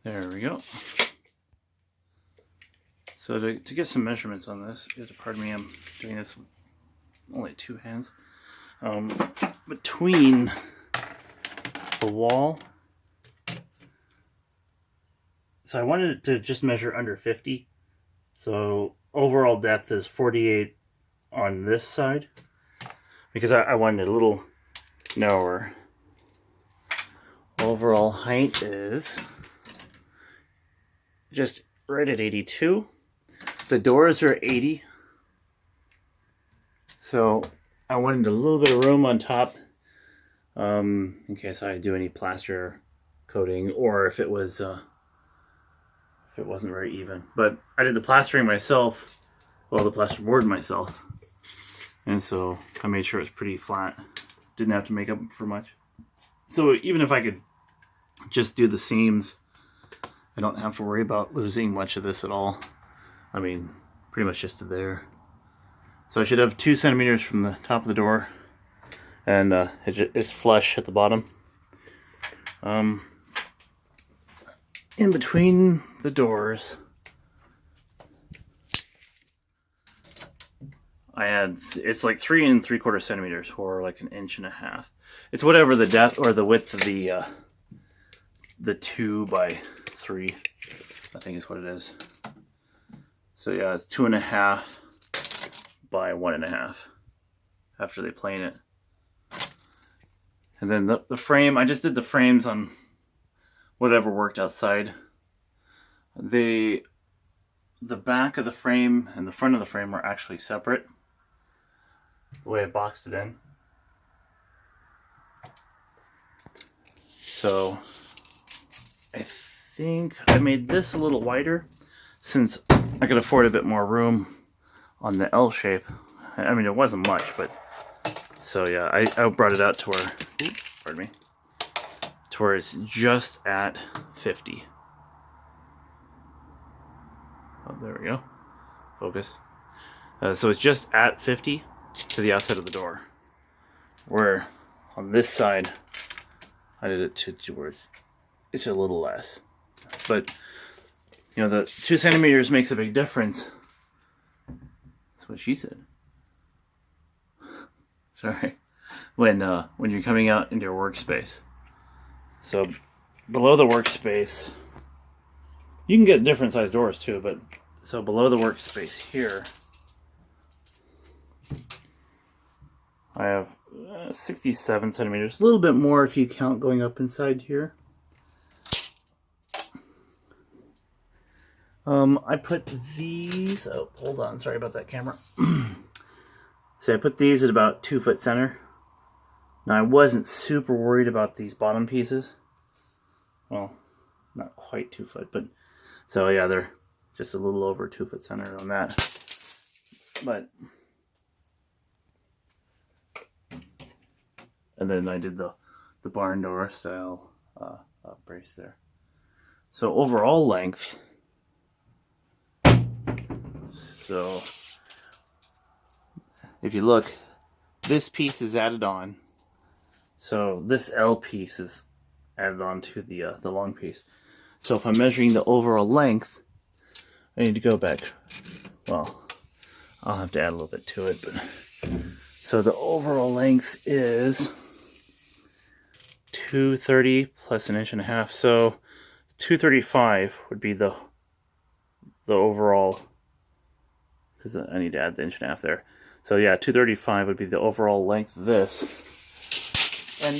There we go. So to get some measurements on this, you have to pardon me, I'm doing this with only two hands. Between the wall, so I wanted it to just measure under 50. So overall depth is 48 on this side, because I wanted it a little narrower. Overall height is just right at 82. The doors are 80. So I wanted a little bit of room on top in case I do any plaster coating, or if it wasn't very even. But I did the plastering myself, well, the plasterboard myself, and so I made sure it was pretty flat. Didn't have to make up for much. So even if I could just do the seams, I don't have to worry about losing much of this at all. I mean, pretty much just to there. So I should have 2 centimeters from the top of the door, and it's flush at the bottom. In between the doors, it's like 3 3/4 centimeters, or like 1.5 inches. It's whatever the depth or the width of the 2 by 3, I think is what it is. So yeah, it's 2.5 by 1.5 after they plane it. And then the frame, I just did the frames on whatever worked outside. The back of the frame and the front of the frame are actually separate, the way I boxed it in. So I think I made this a little wider since I could afford a bit more room on the L shape. I mean, it wasn't much, but so yeah, I brought it out to where, pardon me, to where it's just at 50. Oh, there we go. Focus. So it's just at 50 to the outside of the door. Where on this side, I did it to where it's a little less. But you know, the 2 centimeters makes a big difference. That's what she said. Sorry. When you're coming out into your workspace. So below the workspace, you can get different size doors too, but so below the workspace here, I have 67 centimeters, a little bit more if you count going up inside here. I put these, oh, hold on, sorry about that camera. So I put these at about 2 foot center. Now I wasn't super worried about these bottom pieces. Well, not quite 2 foot, but so yeah, they're just a little over 2 foot center on that. But, and then I did the barn door style brace there. So overall length, so if you look, this piece is added on. So this L piece is added on to the long piece. So if I'm measuring the overall length, I need to go back. Well, I'll have to add a little bit to it, but so the overall length is 230 plus 1.5 inches. So 235 would be the overall, because I need to add the 1.5 inches there. So yeah, 235 would be the overall length of this. And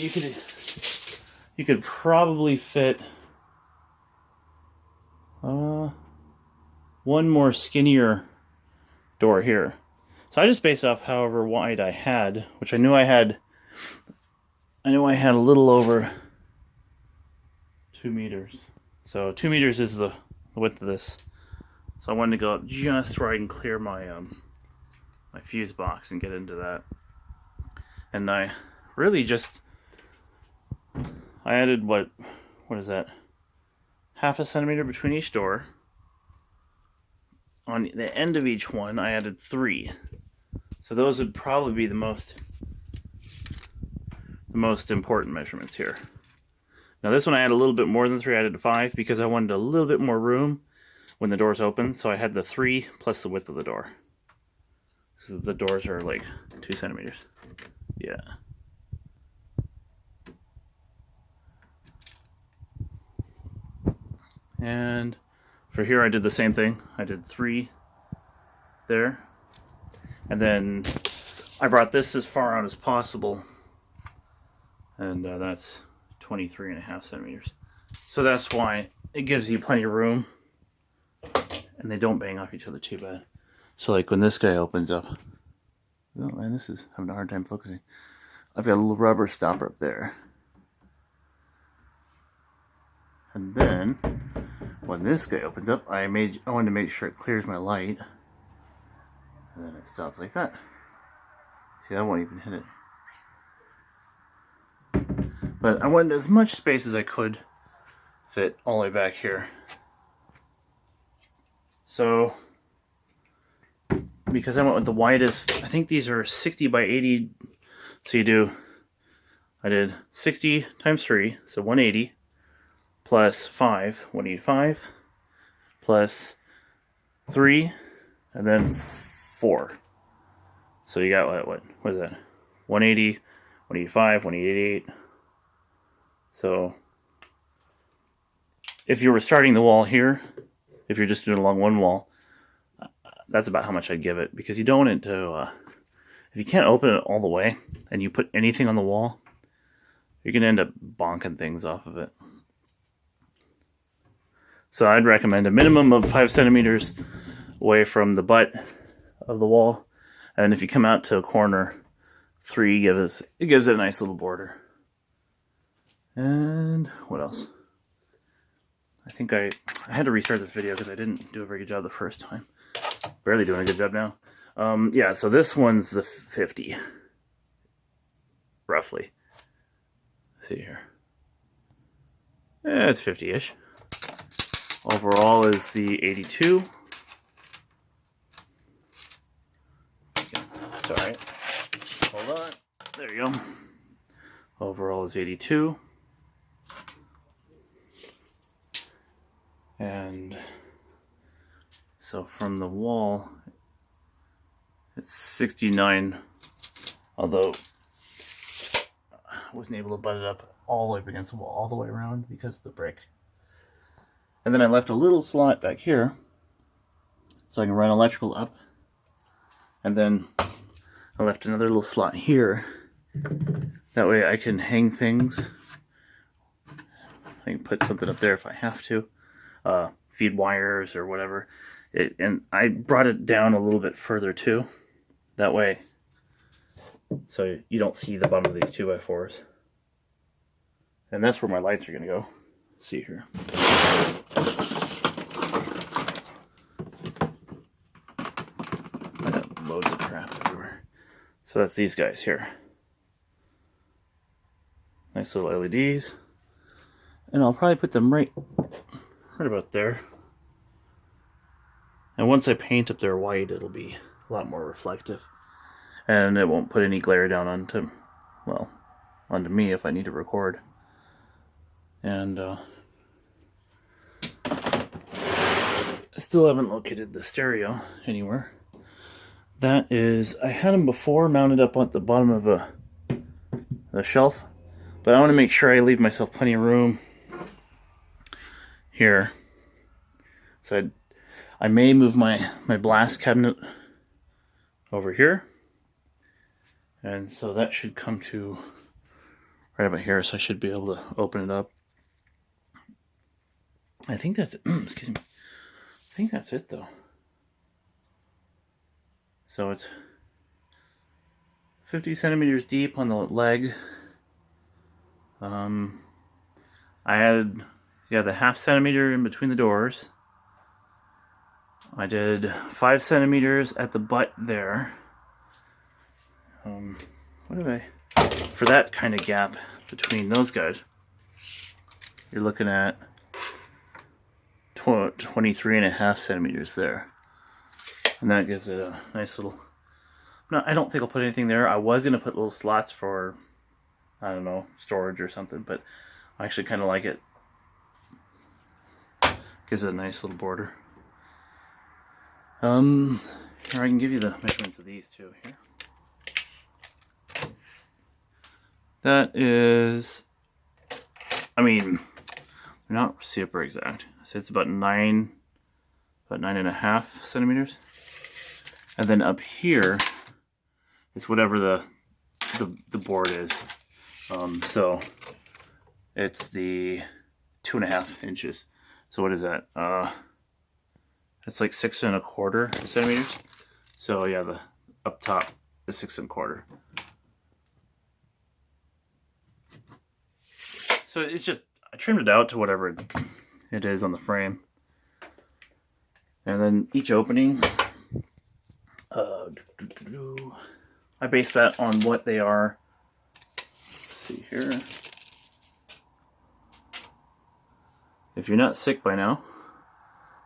you could probably fit one more skinnier door here. So I just based off however wide I had, which I knew I had a little over 2 meters. So 2 meters is the width of this. So I wanted to go up just where I can clear my my fuse box and get into that. And I really just, I added what is that? 0.5 centimeter between each door. On the end of each one, I added 3. So those would probably be the most important measurements here. Now this one I had a little bit more than 3, I added 5 because I wanted a little bit more room when the doors open, so I had the 3 plus the width of the door. So the doors are like 2 centimeters. Yeah. And for here I did the same thing. I did 3 there. And then I brought this as far out as possible. And that's 23.5 centimeters. So that's why it gives you plenty of room. And they don't bang off each other too bad. So like when this guy opens up, oh man, this is having a hard time focusing. I've got a little rubber stopper up there. And then when this guy opens up, I wanted to make sure it clears my light. And then it stops like that. See, I won't even hit it. But I wanted as much space as I could fit all the way back here. So, because I went with the widest, I think these are 60 by 80. So I did 60 times 3, so 180, plus 5, 185, plus 3, and then 4. So you got what is that? 180, 185, 188. So if you were starting the wall here, if you're just doing along one wall, that's about how much I'd give it, because you don't want it to, if you can't open it all the way and you put anything on the wall, you're going to end up bonking things off of it. So I'd recommend a minimum of 5 centimeters away from the butt of the wall. And if you come out to a corner, 3 gives it a nice little border. And what else? I think I had to restart this video because I didn't do a very good job the first time. Barely doing a good job now. Yeah, so this one's the 50. Roughly. Let's see here. Yeah, it's 50-ish. Overall is the 82. It's alright. Hold on. There you go. Overall is 82. And so from the wall, it's 69, although I wasn't able to butt it up all the way up against the wall, all the way around because of the brick. And then I left a little slot back here so I can run electrical up. And then I left another little slot here. That way I can hang things. I can put something up there if I have to. Feed wires or whatever. And I brought it down a little bit further too. That way, so you don't see the bottom of these 2x4s. And that's where my lights are going to go. Let's see here. I got loads of crap everywhere. So that's these guys here. Nice little LEDs. And I'll probably put them right about there. And once I paint up there white, it'll be a lot more reflective. And it won't put any glare down onto me if I need to record. And I still haven't located the stereo anywhere. That is, I had them before mounted up at the bottom of a shelf, but I want to make sure I leave myself plenty of room here. So I may move my blast cabinet over here. And so that should come to right about here, so I should be able to open it up. I think that's excuse me. I think that's it though. So it's 50 centimeters deep on the leg. I added the half centimeter in between the doors. I did 5 centimeters at the butt there. What did I, for that kind of gap between those guys, you're looking at 23.5 centimeters there. And that gives it a nice little, no, I don't think I'll put anything there. I was going to put little slots for, I don't know, storage or something, but I actually kind of like it. Gives it a nice little border. Here I can give you the measurements of these too here. That is, I mean, they're not super exact. So it's about 9.5 centimeters. And then up here is whatever the board is. So it's the 2.5 inches. So what is that? It's like 6.25 centimeters. So yeah, the up top is 6.25. So it's just, I trimmed it out to whatever it is on the frame. And then each opening, I base that on what they are. Let's see here. If you're not sick by now.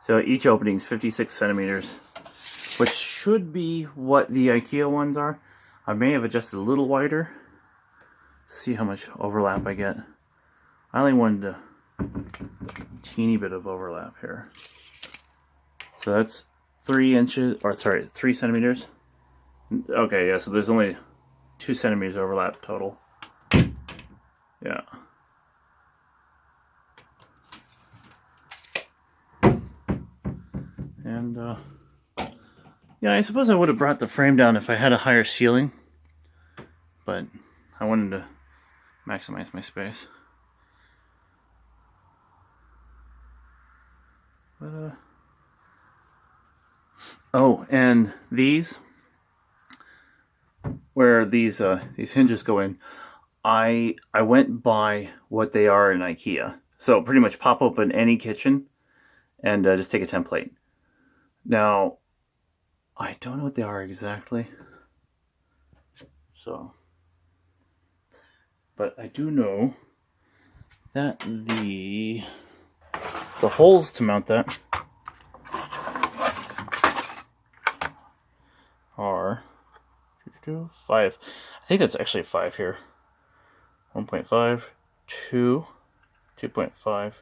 So each opening is 56 centimeters, which should be what the IKEA ones are. I may have adjusted a little wider. See how much overlap I get. I only wanted a teeny bit of overlap here. So that's 3 centimeters. Okay, yeah, so there's only 2 centimeters overlap total. Yeah. And, yeah, I suppose I would have brought the frame down if I had a higher ceiling. But I wanted to maximize my space. But, oh, and these, where these hinges go in, I went by what they are in IKEA. So pretty much pop open any kitchen and just take a template. Now, I don't know what they are exactly. So, but I do know that the holes to mount that are 5. I think that's actually 5 here. 1.5, 2, 2.5,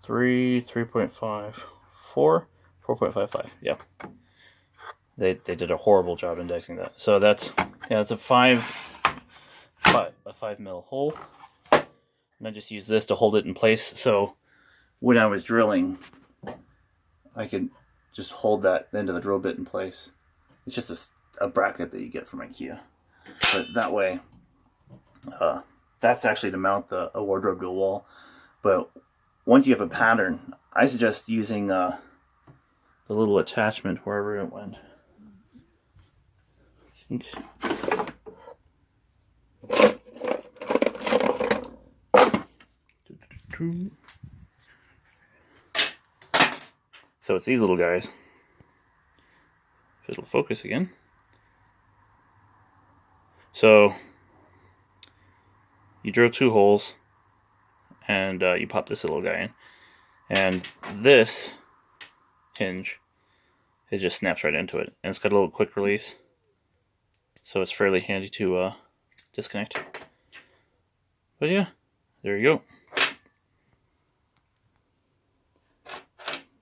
3, 3.5, 4, 4.55. Yeah. They did a horrible job indexing that. So that's, yeah, it's a 5 mil hole. And I just use this to hold it in place. So when I was drilling, I could just hold that end of the drill bit in place. It's just a bracket that you get from IKEA. But that way, that's actually to mount a wardrobe to a wall. But once you have a pattern, I suggest using the little attachment wherever it went. I think. So it's these little guys. If it'll focus again. So you drill 2 holes and you pop this little guy in. And this hinge, it just snaps right into it. And it's got a little quick release. So it's fairly handy to disconnect. But yeah, there you go.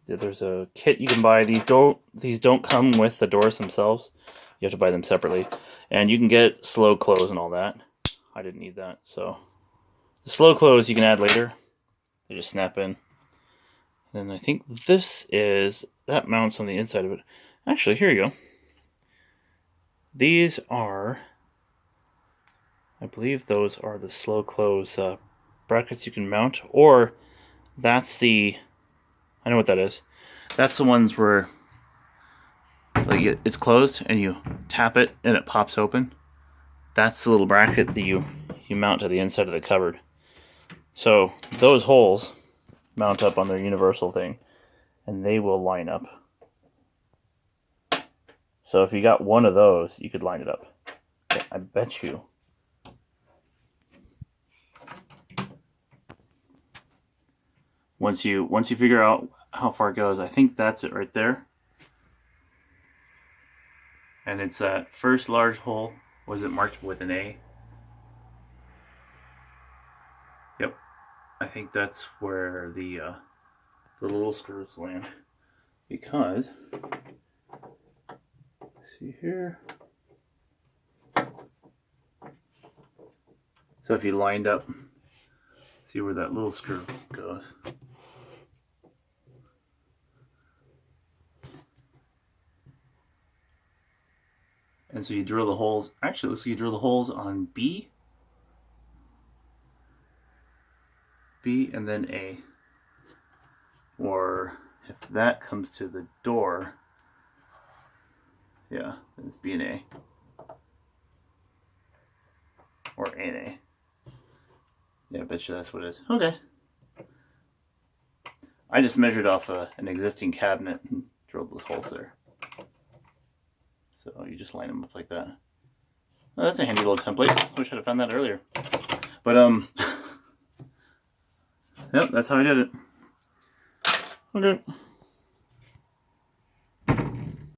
There's a kit you can buy. These don't come with the doors themselves. You have to buy them separately. And you can get slow close and all that. I didn't need that. So the slow close you can add later. They just snap in. And I think that mounts on the inside of it. Actually, here you go. These are, I believe those are the slow close brackets you can mount. Or that's the, I know what that is. That's the ones where like it's closed and you tap it and it pops open. That's the little bracket that you mount to the inside of the cupboard. So those holes mount up on their universal thing and they will line up. So if you got one of those, you could line it up. Okay, I bet you. Once you figure out how far it goes, I think that's it right there. And it's that first large hole. Was it marked with an A? Yep. think that's where the little screws land, because see here. So if you lined up, see where that little screw goes. And so you drill the holes. Actually, it looks like you drill the holes on B, and then A. Or if that comes to the door, yeah, then it's B and A. Or A and A. Yeah, I bet you that's what it is. Okay. I just measured off an existing cabinet and drilled those holes there. So you just line them up like that. Oh, that's a handy little template. I wish I'd have found that earlier. But yep, that's how I did it. Okay.